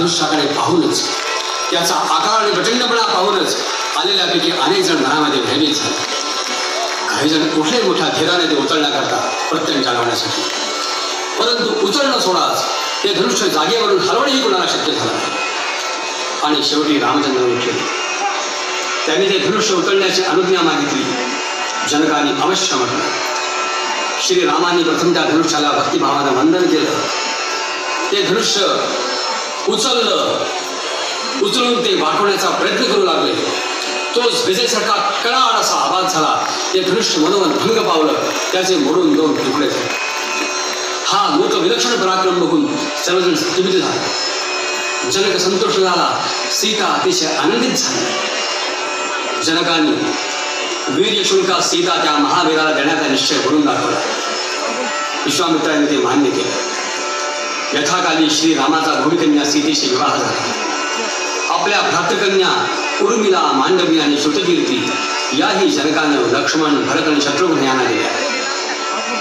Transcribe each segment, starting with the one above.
धनुष्याकडे पाहूनच, त्याचा आकार आणि प्रचंडपणा पाहूनच आलेल्यापैकी अनेक जण मनामध्ये भयभीत झाले. काही जण कुठल्याही मोठ्या धीराने ते उचलण्याकरता प्रत्यंचा लावण्यासाठी, परंतु उचलणं सोडाच ते धनुष्य जागेवरून हलवणेही कोणाला शक्य झालं नाही. आणि शेवटी रामचंद्र उठले. त्यांनी ते धनुष्य उचलण्याची अनुज्ञा मागितली. जनकाने अवश्य म्हटलं. श्रीरामांनी प्रथम त्या धनुष्याला भक्तिभावानं वंदन केलं. ते धनुष्य उचलून ते वाकवण्याचा प्रयत्न करू लागले. तोच विजेसारखा कडाड असा आवाज झाला. ते धनुष्य मनोमन भंग पावलं. त्याचे मोडून दोन तुकडे झाले. हा लोक विलक्षण पराक्रम बघून सर्वजण स्तंभित झाले. जनक संतुष्ट झाला. सीता अतिशय आनंदित झाली. जनकांनी वीर्य शुल्कात सीता त्या महावीराला देण्याचा निश्चय करून दाखवला. विश्वामित्राने ते मान्य केले. यथाकाली श्रीरामाचा भूमिकन्या सीतेशी विवाह झाला. आपल्या भ्रातृकन्या उर्मिला, मांडवी आणि श्रुतकीर्ती याही जनकानं लक्ष्मण, भरत आणि शत्रुघ्न यांना दिल्या.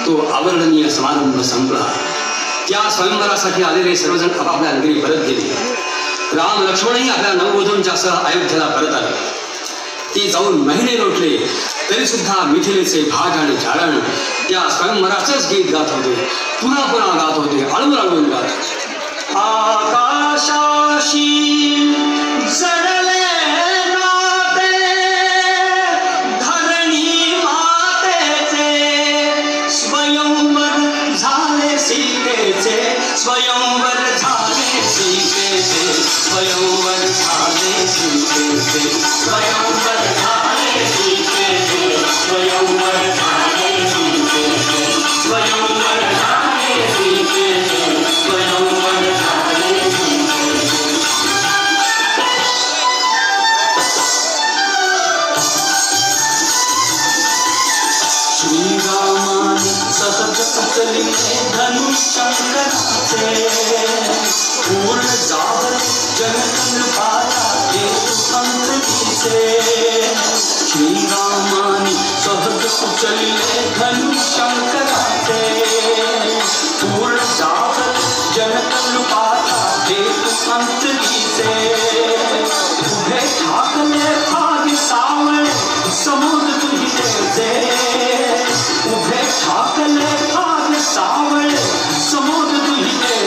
तो अवर्णनीय समारंभ संपला. त्या स्वयंवरासाठी आलेले सर्वजण आपापल्या नगरी परत गेले. राम लक्ष्मणही आपल्या नववधूंच्या सह अयोध्येला परत आले. ते जाऊन महिने लोटले तरी सुद्धा मिथिलेचे भाग आणि जाळण त्या स्वयंवराचंच गीत गात होते. पुन्हा पुन्हा गात होते. अळून अळून गात होते. आकाशाशी जडले नाते धरणी मातेचे, स्वयंवर झाले सीतेचे, स्वयंवर झाले सीतेचे, स्वयंवर झाले सीतेचे, स्वयंवर झाले सीतेचे, स्वयंवर झाले सीतेचे, स्वयंवर झाले सीतेचे, स्वयंवर झाले सीतेचे. श्रीरामाने सहज उचलिले धनुष्यंकराचे, पूर्ण जावले जनकनृपाला अंतरीचे. श्रीरामाने सहज उचलिले धनुष्यंकराचे, पूर्ण जावले जनकनृपाला अंतरीचे. उभे ठाकले भाग्य सावळे समोर तुझे, उभे ठाकले भाग्य सावळे समोर तुझे.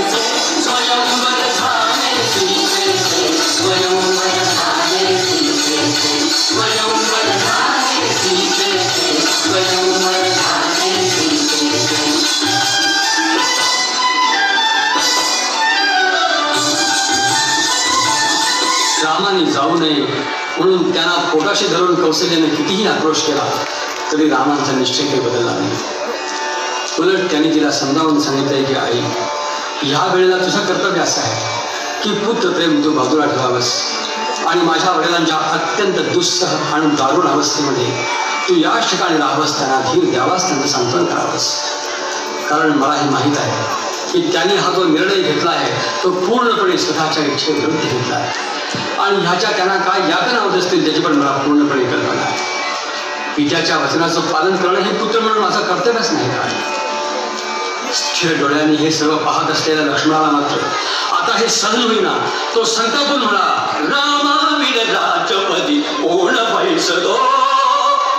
स्वयंवर झाले सीतेचे, स्वयंवर झाले सीतेचे, स्वयंवर झाले सीतेचे, स्वयंवर झाले सीतेचे. रामाने जाऊ नये म्हणून त्यांना पोटाशी धरून कौशल्याने कितीही आक्रोश केला तरी रामांचा निश्चय काही बदलला नाही. उलट त्यांनी तिला समजावून सांगितलंय की आई, ह्या वेळेला तुझं कर्तव्य असं आहे की पुत्र प्रेम तू बाजूला ठेवावंस आणि माझ्या वडिलांच्या अत्यंत दुस्सह आणि दारुण अवस्थेमध्ये तू याच ठिकाणी राहावंस, त्यांना धीर द्यावास, त्यांचं सांत्वन करावंस. कारण मला हे माहीत आहे की त्यांनी हा जो निर्णय घेतला आहे तो पूर्णपणे स्वतःच्या इच्छेविरुद्ध घेतला आहे आणि ह्याच्या त्यांना काय यातना होत असतील त्याची पण मला पूर्णपणे कल्पना आहे. पित्याच्या वचनाचं पालन करणं हे पुत्र म्हणून माझं कर्तव्यच नाही का? स्थिर डोळ्यांनी हे सर्व पाहत असलेल्या लक्ष्मणाला मात्र आता हे सहन होईना. तो संतापून म्हणा, रामाविण राजपदी कोण पैसदो,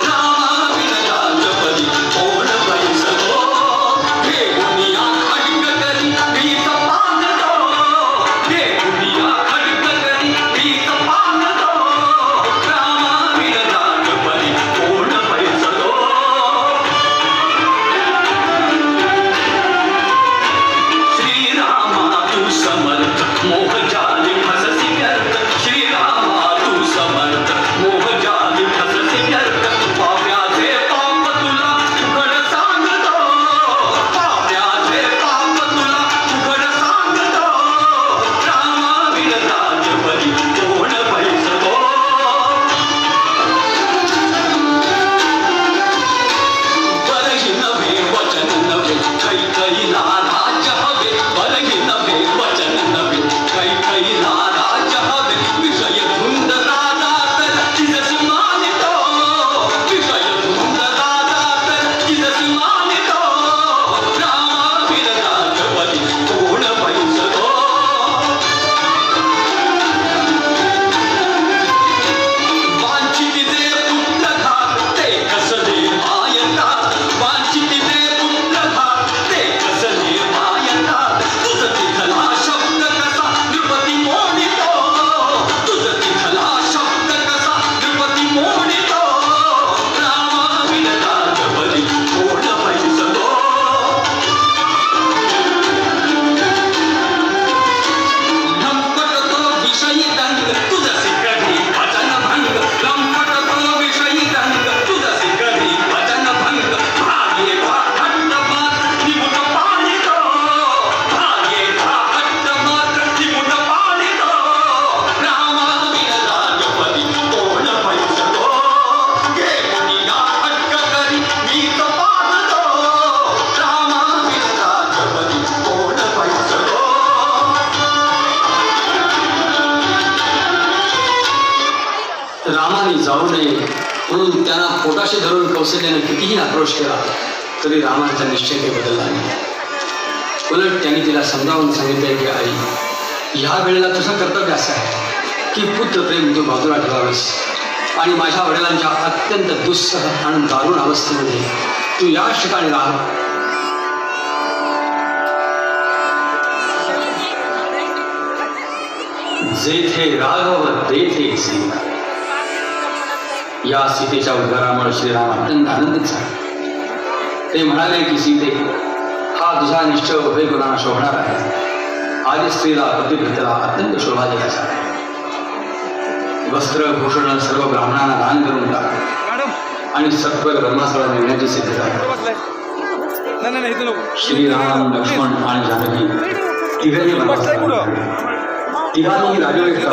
रामाविण राजपदी कोण पैसदो, हे दुनिया खड्ग करी भीत पाहतो, हे दुनिया खड्ग करी भीत पाहतो, रामाविण राजपदी कोण पैसदो. श्रीरामा तू समर्थ मोह जाली फससी व्यर्थ, श्रीरामा तू समर्थ मोह जाली फससी जाऊ नये म्हणून त्यांना पोटाशी धरून कौशल्याने कितीही आक्रोश केला तरी रामाचा निश्चय काही बदलला नाही. उलट त्यांनी तिला समजावून सांगितले की आई, ह्या वेळेला तुझं कर्तव्य असं आहे की पुत्रप्रेम तू बाजूला ठेवावेस आणि माझ्या वडिलांच्या अत्यंत दुस्सह आणि दारुण अवस्थेमध्ये तू याच ठिकाणी राहा. जेथे राघव तेथे सीता. या सीतेच्या उद्गारामुळे श्रीराम अत्यंत आनंदित झाले. ते म्हणाले की सीते, हा तुझा निश्चय उभय गुणांना शोभणार आहे. आदि स्त्रीला पतिव्रतेला अत्यंत शोभा दिल्याचा आहे. वस्त्र भूषण सर्व ब्राह्मणांना दान करून टाक आणि सत्वर ब्रह्मासला नेण्याची सिद्धता. श्रीराम, लक्ष्मण आणि जानकी तिघेही तिघांनी राजवेश